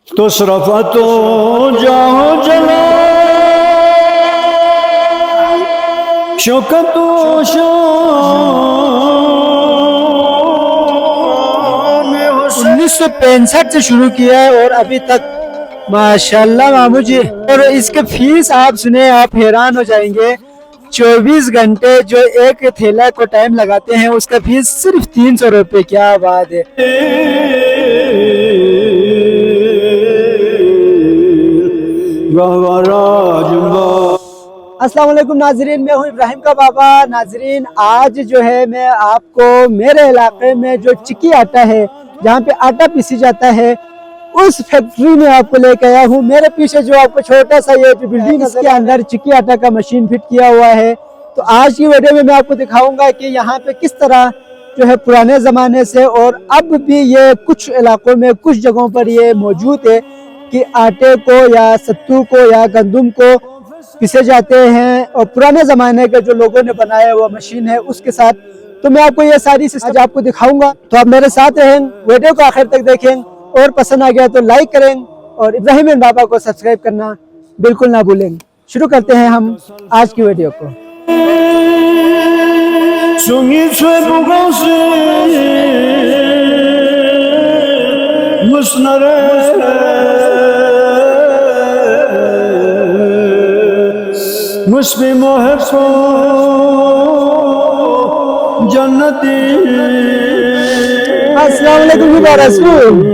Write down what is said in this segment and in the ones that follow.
तो सरफा तो जाओ जला शौकत 1965 से शुरू किया है और अभी तक माशाल्लाह मामू जी। और इसके फीस आप सुने आप हैरान हो जाएंगे। 24 घंटे जो एक थैला को टाइम लगाते हैं उसका फीस सिर्फ 300 रुपये। क्या बात है। अस्सलाम वालेकुम नाजरीन, मैं हूँ इब्राहिम का बाबा। नाजरीन आज जो है मैं आपको मेरे इलाके में जो चिक्की आटा है, जहाँ पे आटा पीसी जाता है, उस फैक्ट्री में आपको लेकर आया हूँ। मेरे पीछे जो आपको छोटा सा ये जो बिल्डिंग है इसके अंदर चिक्की आटा का मशीन फिट किया हुआ है। तो आज की वीडियो में मैं आपको दिखाऊंगा कि यहाँ पे किस तरह जो है पुराने ज़माने से और अब भी ये कुछ इलाकों में कुछ जगहों पर ये मौजूद है कि आटे को या सत्तू को या गंदम को पिसे जाते हैं और पुराने ज़माने के जो लोगों ने बनाया हुआ मशीन है उसके साथ। तो मैं आपको ये सारी सिस्टम आपको दिखाऊंगा, तो आप मेरे साथ रहें, वीडियो को आखिर तक देखें और पसंद आ गया तो लाइक करें और इब्राहिम बाबा को सब्सक्राइब करना बिल्कुल ना भूलें। शुरू करते हैं हम आज की वीडियो को। मुस्बे मोहब्बो जन्नती अस्सलाम वालेकुम या रसूल।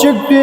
चिट्टी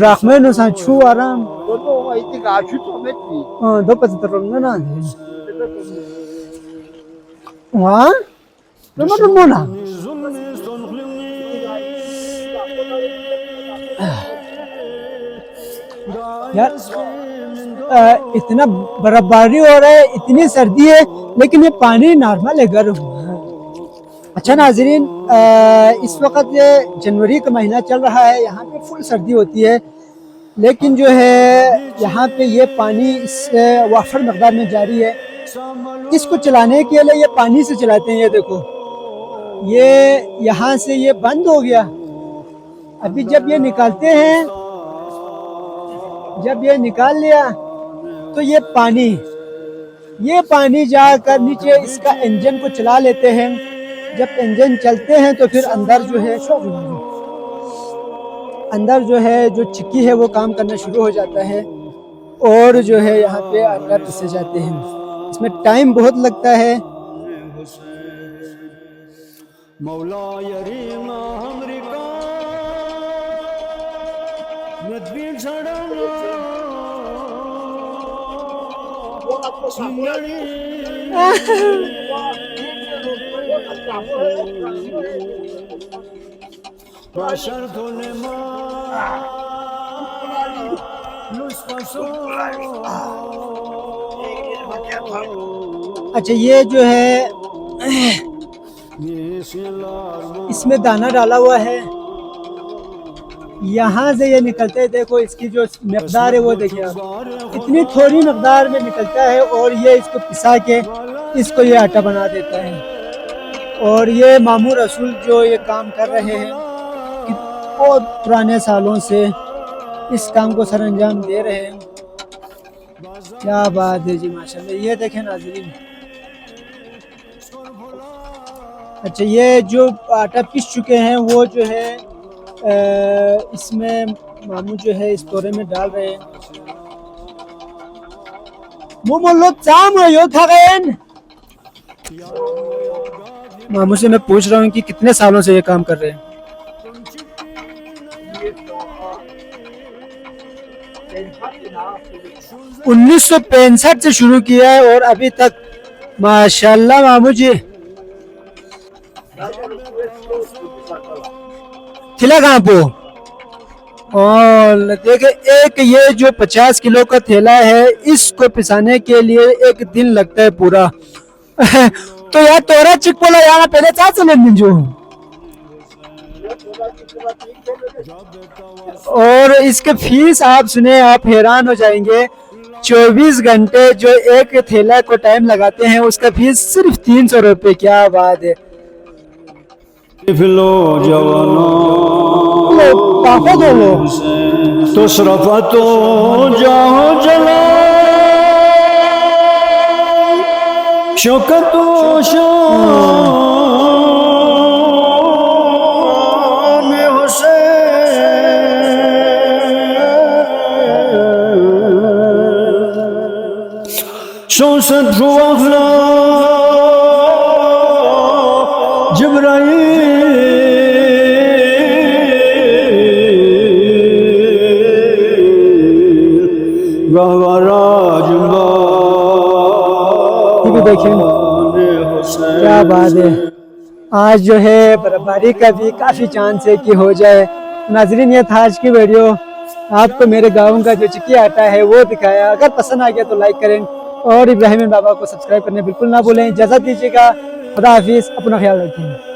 Rahman san chu aram do pas terong na wa no na यार इतना बर्फबारी हो रहा है, इतनी सर्दी है, लेकिन ये पानी नॉर्मल है, गर्म। अच्छा नाजरीन, इस वक्त ये जनवरी का महीना चल रहा है, यहाँ पे फुल सर्दी होती है, लेकिन जो है यहाँ पे ये पानी इस वाफर मकदार में जारी है। इसको चलाने के लिए ये पानी से चलाते हैं। ये देखो, ये यहाँ से ये बंद हो गया। अभी जब ये निकालते हैं, जब ये निकाल लिया तो ये पानी जाकर नीचे इसका इंजन को चला लेते हैं। जब इंजन चलते हैं तो फिर अंदर जो है जो चिक्की है वो काम करना शुरू हो जाता है और जो है यहाँ पे आटा पिसे जाते हैं। इसमें टाइम बहुत लगता है। मौला यरीमा हमरिका नदवी छड़ना अच्छा, ये जो है इसमें दाना डाला हुआ है, यहाँ से ये निकलते हैं। देखो इसकी जो मकदार है वो देखिए, इतनी थोड़ी मकदार में निकलता है और ये इसको पिसा के इसको ये आटा बना देता है। और ये मामू रसूल जो ये काम कर रहे हैं कि बहुत पुराने सालों से इस काम को सर अंजाम दे रहे हैं। क्या बात है जी, माशाल्लाह। ये देखें नाज़रीन, अच्छा ये जो आटा पीस चुके हैं वो जो है इसमें मामू जो है इस तोरे में डाल रहे हैं। मामू से मैं पूछ रहा हूँ कि कितने सालों से ये काम कर रहे हैं। 1965 से शुरू किया है और अभी तक माशाल्लाह मामू जी। खिला कहाँ पे? और देखिए एक ये जो 50 किलो का थैला है, इसको पिसाने के लिए एक दिन लगता है पूरा। तो यार तोरा चिक बोला यार पहले चार चले जो। और इसके फीस आप सुने आप हैरान हो जाएंगे। 24 घंटे जो एक थैला को टाइम लगाते हैं उसका फीस सिर्फ 300 रुपये। क्या बात है। फिलो जवानो ताकत हो लो तो सरफा तो जाओ जला शौकत शान हुसैन शौसत रुअफला भी देखें क्या बात है। आज जो है बर्फबारी का भी काफी चांस है कि हो जाए। नाजरीन ये था आज की वीडियो, आपको मेरे गाँव का जो चिक्की आटा है वो दिखाया। अगर पसंद आ गया तो लाइक करें और इब्राहिम बाबा को सब्सक्राइब करने बिल्कुल ना भूलें। इजाज़त दीजिएगा, खुदा हाफिज़, अपना ख्याल रखें।